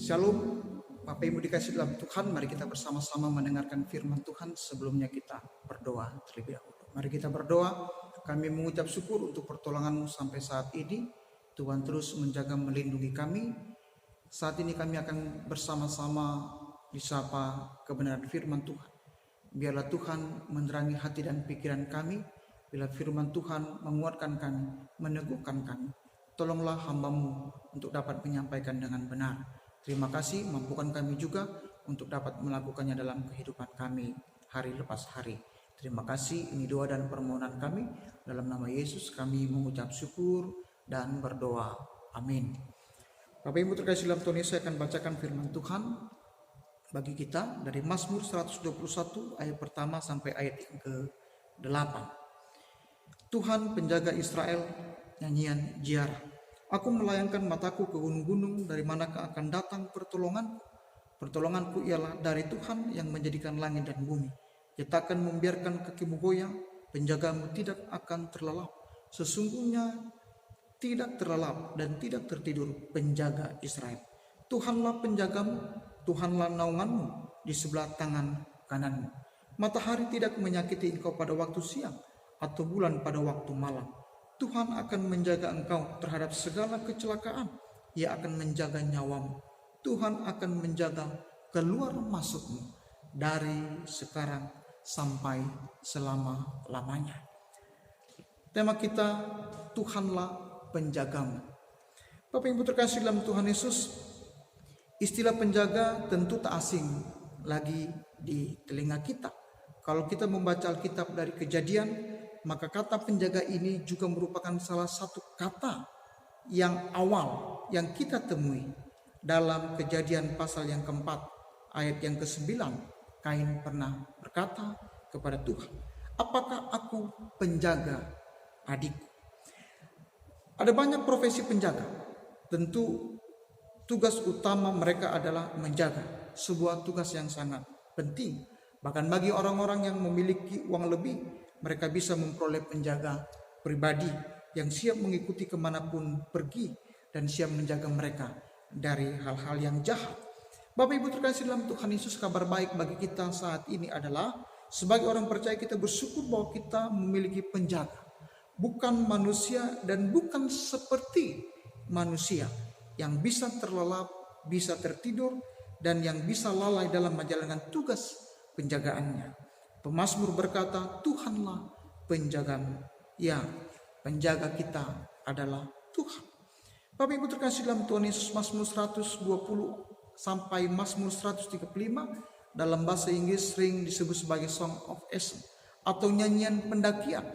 Shalom, Bapak Ibu dikasih dalam Tuhan, mari kita bersama-sama mendengarkan firman Tuhan. Sebelumnya kita berdoa terlebih dahulu. Mari kita berdoa, kami mengucap syukur untuk pertolongan-Mu sampai saat ini. Tuhan terus menjaga melindungi kami. Saat ini kami akan bersama-sama disapa kebenaran firman Tuhan. Biarlah Tuhan menerangi hati dan pikiran kami. Bila firman Tuhan menguatkan kami, meneguhkan kami. Tolonglah hamba-Mu untuk dapat menyampaikan dengan benar. Terima kasih, mampukan kami juga untuk dapat melakukannya dalam kehidupan kami hari lepas hari. Terima kasih, ini doa dan permohonan kami. Dalam nama Yesus kami mengucap syukur dan berdoa. Amin. Bapak Ibu terkasih dalam Tuhan Yesus, saya akan bacakan firman Tuhan bagi kita dari Mazmur 121 ayat pertama sampai ayat yang ke-8. Tuhan penjaga Israel, nyanyian ziarah. Aku melayangkan mataku ke gunung-gunung, dari manakah akan datang pertolonganku? Pertolonganku ialah dari Tuhan yang menjadikan langit dan bumi. Dia takkan membiarkan kakimu goyang, penjagamu tidak akan terlelap. Sesungguhnya tidak terlelap dan tidak tertidur penjaga Israel. Tuhanlah penjagamu, Tuhanlah naunganmu di sebelah tangan kananmu. Matahari tidak menyakiti engkau pada waktu siang, atau bulan pada waktu malam. Tuhan akan menjaga engkau terhadap segala kecelakaan. Ia akan menjaga nyawamu. Tuhan akan menjaga keluar masukmu dari sekarang sampai selama-lamanya. Tema kita, Tuhanlah penjagamu. Bapak Ibu terkasih dalam Tuhan Yesus, istilah penjaga tentu tak asing lagi di telinga kita. Kalau kita membaca Alkitab dari Kejadian, maka kata penjaga ini juga merupakan salah satu kata yang awal yang kita temui dalam Kejadian pasal yang keempat ayat yang ke-9. Kain pernah berkata kepada Tuhan, apakah aku penjaga adikku? Ada banyak profesi penjaga. Tentu tugas utama mereka adalah menjaga, sebuah tugas yang sangat penting. Bahkan bagi orang-orang yang memiliki uang lebih, mereka bisa memperoleh penjaga pribadi yang siap mengikuti kemanapun pergi dan siap menjaga mereka dari hal-hal yang jahat. Bapak Ibu terkasih dalam Tuhan Yesus, kabar baik bagi kita saat ini adalah sebagai orang percaya kita bersyukur bahwa kita memiliki penjaga. Bukan manusia dan bukan seperti manusia yang bisa terlelap, bisa tertidur, dan yang bisa lalai dalam menjalankan tugas penjagaannya. Pemazmur berkata, Tuhanlah penjagamu. Ya, penjaga kita adalah Tuhan. Bapak Ibu terkasih dalam Tuhan Yesus, Mazmur 120 sampai Mazmur 135 dalam bahasa Inggris sering disebut sebagai Song of Ascent atau nyanyian pendakian.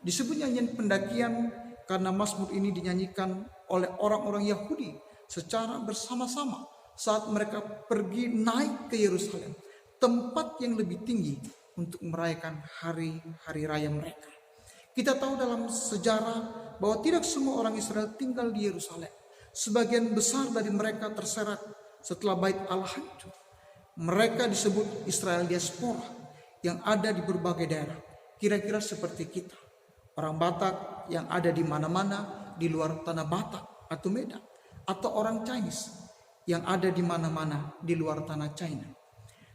Disebut nyanyian pendakian karena Mazmur ini dinyanyikan oleh orang-orang Yahudi secara bersama-sama saat mereka pergi naik ke Yerusalem, tempat yang lebih tinggi untuk merayakan hari-hari raya mereka. Kita tahu dalam sejarah bahwa tidak semua orang Israel tinggal di Yerusalem. Sebagian besar dari mereka terserak setelah Bait Allah hancur. Mereka disebut Israel diaspora yang ada di berbagai daerah. Kira-kira seperti kita. Orang Batak yang ada di mana-mana di luar tanah Batak atau Medan. Atau orang Chinese yang ada di mana-mana di luar tanah China.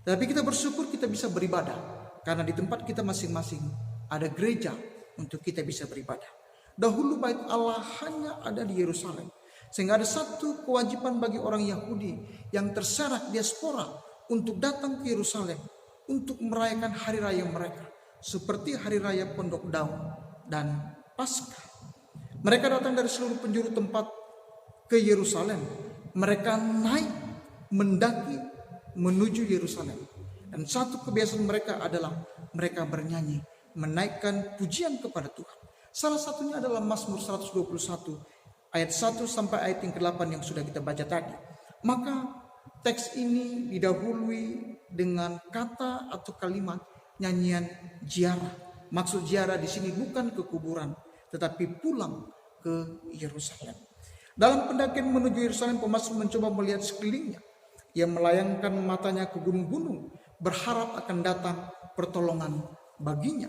Tapi kita bersyukur kita bisa beribadah. Karena di tempat kita masing-masing ada gereja untuk kita bisa beribadah. Dahulu Bait Allah hanya ada di Yerusalem. Sehingga ada satu kewajiban bagi orang Yahudi yang terserak diaspora untuk datang ke Yerusalem untuk merayakan hari raya mereka. Seperti hari raya Pondok Daun dan Paskah. Mereka datang dari seluruh penjuru tempat ke Yerusalem. Mereka naik, mendaki, menuju Yerusalem. Dan satu kebiasaan mereka adalah mereka bernyanyi, menaikkan pujian kepada Tuhan. Salah satunya adalah Mazmur 121 ayat 1 sampai ayat yang ke-8 yang sudah kita baca tadi. Maka teks ini didahului dengan kata atau kalimat nyanyian ziarah. Maksud ziarah di sini bukan ke kuburan, tetapi pulang ke Yerusalem. Dalam pendakian menuju Yerusalem, pemazmur mencoba melihat sekelilingnya. Ia melayangkan matanya ke gunung-gunung, berharap akan datang pertolongan baginya.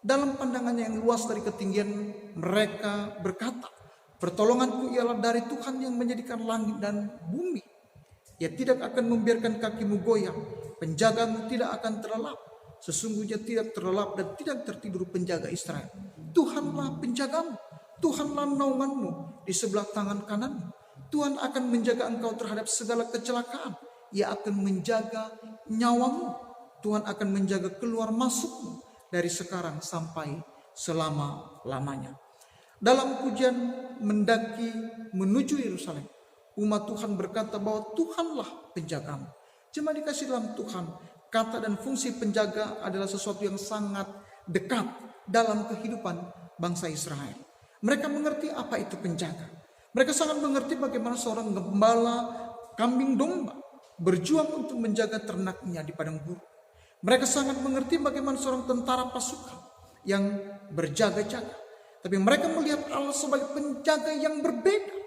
Dalam pandangannya yang luas dari ketinggian, mereka berkata, pertolonganku ialah dari Tuhan yang menjadikan langit dan bumi. Ia tidak akan membiarkan kakimu goyang. Penjagamu tidak akan terlelap. Sesungguhnya tidak terlelap dan tidak tertidur penjaga Israel. Tuhanlah penjagamu. Tuhanlah naunganmu di sebelah tangan kananmu. Tuhan akan menjaga engkau terhadap segala kecelakaan. Ia akan menjaga nyawamu. Tuhan akan menjaga keluar masukmu dari sekarang sampai selama-lamanya. Dalam pujian mendaki menuju Yerusalem, umat Tuhan berkata bahwa Tuhanlah penjagamu. Jemaat dikasih dalam Tuhan, kata dan fungsi penjaga adalah sesuatu yang sangat dekat dalam kehidupan bangsa Israel. Mereka mengerti apa itu penjaga. Mereka sangat mengerti bagaimana seorang gembala kambing domba berjuang untuk menjaga ternaknya di padang gurun. Mereka sangat mengerti bagaimana seorang tentara pasukan yang berjaga-jaga. Tapi mereka melihat Allah sebagai penjaga yang berbeda.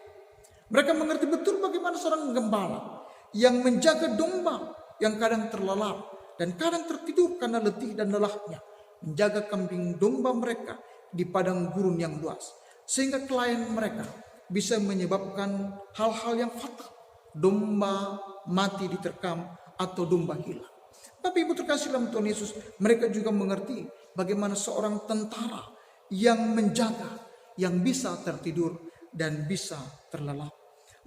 Mereka mengerti betul bagaimana seorang gembala yang menjaga domba yang kadang terlelap dan kadang tertidur karena letih dan lelahnya. Menjaga kambing domba mereka di padang gurun yang luas. Sehingga klien mereka bisa menyebabkan hal-hal yang fatal. Domba mati diterkam atau domba hilang. Tapi ibu terkasih dalam Tuhan Yesus, mereka juga mengerti bagaimana seorang tentara yang menjaga, yang bisa tertidur dan bisa terlelap.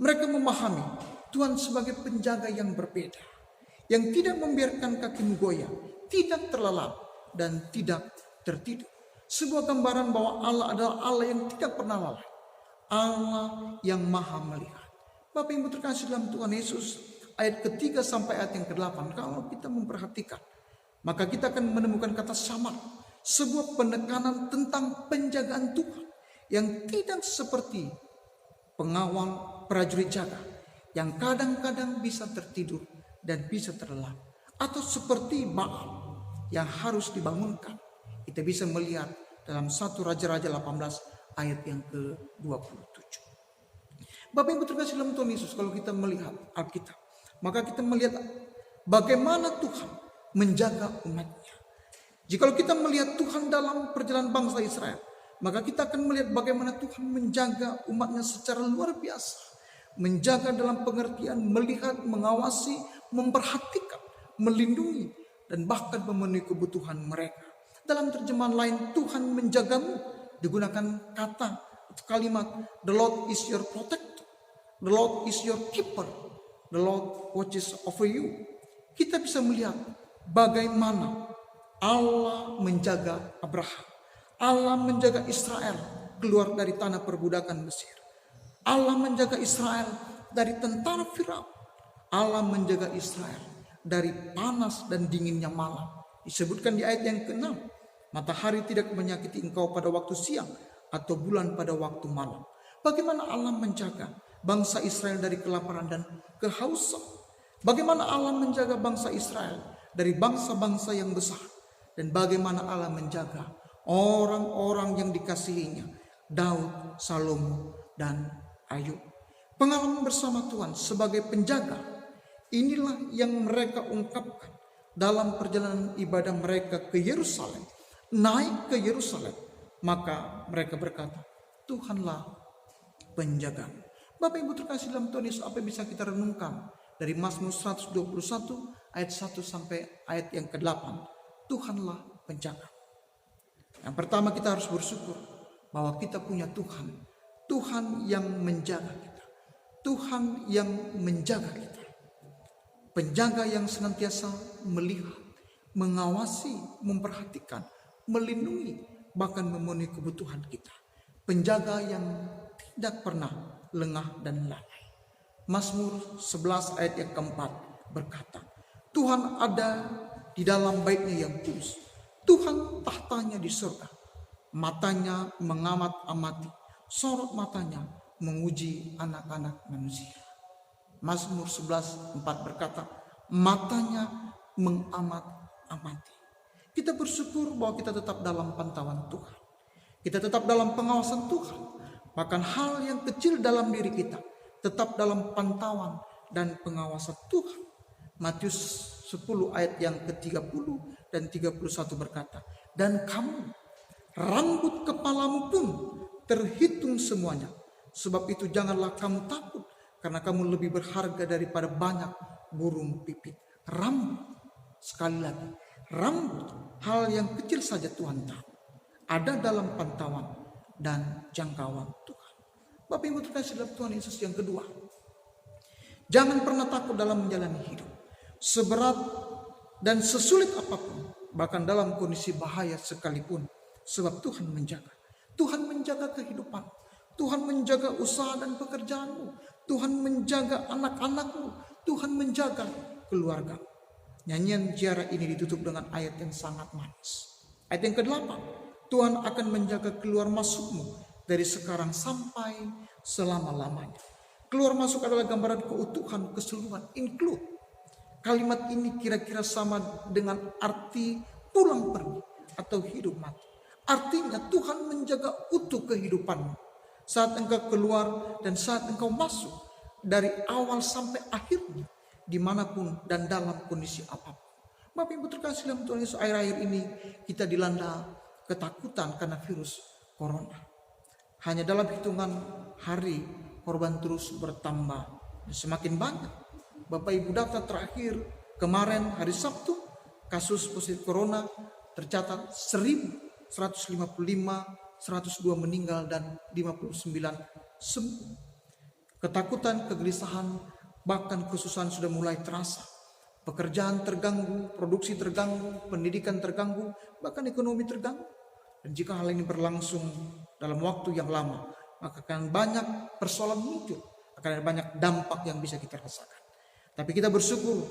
Mereka memahami Tuhan sebagai penjaga yang berbeda, yang tidak membiarkan kakimu goyang, tidak terlelap dan tidak tertidur. Sebuah gambaran bahwa Allah adalah Allah yang tidak pernah lalai, Allah yang maha melihat. Bapak Ibu terkasih dalam Tuhan Yesus, ayat ketiga sampai ayat yang ke-8, kalau kita memperhatikan, maka kita akan menemukan kata samar, sebuah penekanan tentang penjagaan Tuhan yang tidak seperti pengawal prajurit jaga yang kadang-kadang bisa tertidur dan bisa terlelap, atau seperti Baal yang harus dibangunkan. Kita bisa melihat dalam 1 Raja-Raja 18 ayat yang ke-27. Bapak Ibu terkasih dalam Tuhan Yesus, kalau kita melihat Alkitab, maka kita melihat bagaimana Tuhan menjaga umatnya. Jikalau kita melihat Tuhan dalam perjalanan bangsa Israel, maka kita akan melihat bagaimana Tuhan menjaga umatnya secara luar biasa. Menjaga dalam pengertian melihat, mengawasi, memperhatikan, melindungi, dan bahkan memenuhi kebutuhan mereka. Dalam terjemahan lain, Tuhan menjagamu digunakan kata atau kalimat the Lord is your protector, the Lord is your keeper, the Lord watches over you. Kita bisa melihat bagaimana Allah menjaga Abraham, Allah menjaga Israel keluar dari tanah perbudakan Mesir, Allah menjaga Israel dari tentara Firaun, Allah menjaga Israel dari panas dan dinginnya malam. Disebutkan di ayat yang ke-6, matahari tidak menyakiti engkau pada waktu siang atau bulan pada waktu malam. Bagaimana Allah menjaga bangsa Israel dari kelaparan dan kehausan. Bagaimana Allah menjaga bangsa Israel dari bangsa-bangsa yang besar. Dan bagaimana Allah menjaga orang-orang yang dikasihinya, Daud, Salomo, dan Ayub. Pengalaman bersama Tuhan sebagai penjaga, inilah yang mereka ungkapkan dalam perjalanan ibadah mereka ke Yerusalem. Naik ke Yerusalem, maka mereka berkata, Tuhanlah penjagamu. Bapak Ibu terkasih dalam Tuhan Yesus, apa yang bisa kita renungkan dari Mazmur 121 ayat 1 sampai ayat yang ke-8? Tuhanlah penjaga. Yang pertama, kita harus bersyukur bahwa kita punya Tuhan. Tuhan yang menjaga kita. Tuhan yang menjaga kita. Penjaga yang senantiasa melihat, mengawasi, memperhatikan, melindungi, bahkan memenuhi kebutuhan kita. Penjaga yang tidak pernah lengah dan lalai. Mazmur 11 ayat yang keempat berkata, Tuhan ada di dalam baitnya yang kudus. Tuhan tahtanya di surga. Matanya mengamat-amati. Sorot matanya menguji anak-anak manusia. Mazmur 11:4 berkata, matanya mengamat-amati. Kita bersyukur bahwa kita tetap dalam pantauan Tuhan. Kita tetap dalam pengawasan Tuhan. Bahkan hal yang kecil dalam diri kita tetap dalam pantauan dan pengawasan Tuhan. Matius 10 ayat yang ke-30 dan 31 berkata, dan kamu, rambut kepalamu pun terhitung semuanya. Sebab itu janganlah kamu takut karena kamu lebih berharga daripada banyak burung pipit. Rambut, sekali lagi, rambut, hal yang kecil saja Tuhan tahu, ada dalam pantauan dan jangkauan Tuhan. Bapak Ibu terkasih dalam Tuhan Yesus, yang kedua, jangan pernah takut dalam menjalani hidup. Seberat dan sesulit apapun, bahkan dalam kondisi bahaya sekalipun, sebab Tuhan menjaga. Tuhan menjaga kehidupan. Tuhan menjaga usaha dan pekerjaanmu. Tuhan menjaga anak-anakmu. Tuhan menjaga keluarga. Nyanyian ziarah ini ditutup dengan ayat yang sangat manis. Ayat yang ke-8. Tuhan akan menjaga keluar masukmu dari sekarang sampai selama-lamanya. Keluar masuk adalah gambaran keutuhan, keseluruhan, include. Kalimat ini kira-kira sama dengan arti pulang pergi atau hidup mati. Artinya Tuhan menjaga utuh kehidupanmu saat engkau keluar dan saat engkau masuk, dari awal sampai akhirnya, dimanapun dan dalam kondisi apapun. Bapak Ibu terkasih dalam Tuhan Yesus, akhir-akhir ini kita dilanda ketakutan karena virus corona. Hanya dalam hitungan hari korban terus bertambah dan semakin banyak. Bapak Ibu, data terakhir kemarin hari Sabtu, kasus positif corona tercatat 1.155, 102 meninggal dan 59 sembuh. Ketakutan, kegelisahan, bahkan kesusahan sudah mulai terasa. Pekerjaan terganggu, produksi terganggu, pendidikan terganggu, bahkan ekonomi terganggu. Dan jika hal ini berlangsung dalam waktu yang lama, maka akan banyak persoalan muncul, akan ada banyak dampak yang bisa kita rasakan. Tapi kita bersyukur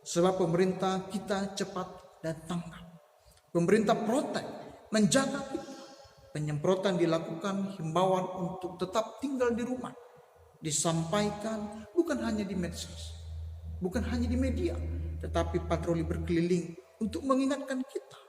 sebab pemerintah kita cepat dan tanggap. Pemerintah protek, menjaga kita. Penyemprotan dilakukan, himbauan untuk tetap tinggal di rumah disampaikan bukan hanya di medsos, bukan hanya di media, tetapi patroli berkeliling untuk mengingatkan kita.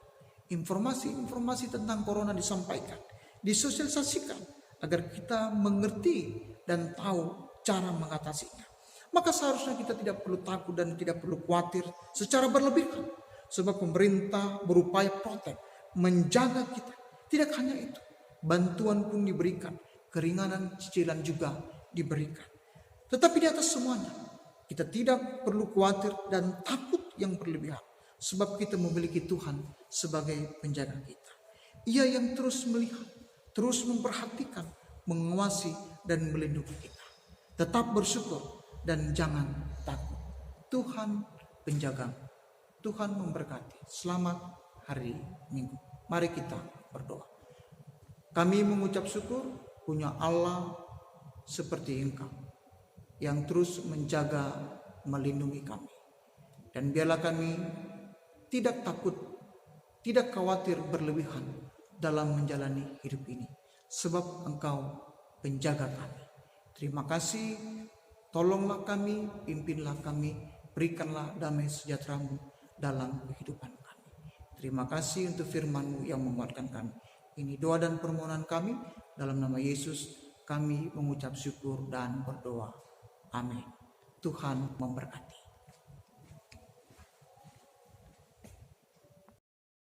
Informasi-informasi tentang corona disampaikan, disosialisasikan agar kita mengerti dan tahu cara mengatasinya. Maka seharusnya kita tidak perlu takut dan tidak perlu khawatir secara berlebihan, sebab pemerintah berupaya protek, menjaga kita. Tidak hanya itu, bantuan pun diberikan, keringanan cicilan juga diberikan. Tetapi di atas semuanya, kita tidak perlu khawatir dan takut yang berlebihan, sebab kita memiliki Tuhan sebagai penjaga kita. Ia yang terus melihat, terus memperhatikan, mengawasi dan melindungi kita. Tetap bersyukur dan jangan takut. Tuhan penjaga, Tuhan memberkati. Selamat hari Minggu. Mari kita berdoa. Kami mengucap syukur punya Allah seperti Engkau yang terus menjaga, melindungi kami. Dan biarlah kami tidak takut, tidak khawatir berlebihan dalam menjalani hidup ini, sebab Engkau penjaga kami. Terima kasih, tolonglah kami, pimpinlah kami, berikanlah damai sejahtera-Mu dalam kehidupan kami. Terima kasih untuk firman-Mu yang menguatkan kami. Ini doa dan permohonan kami, dalam nama Yesus kami mengucap syukur dan berdoa. Amin. Tuhan memberkati.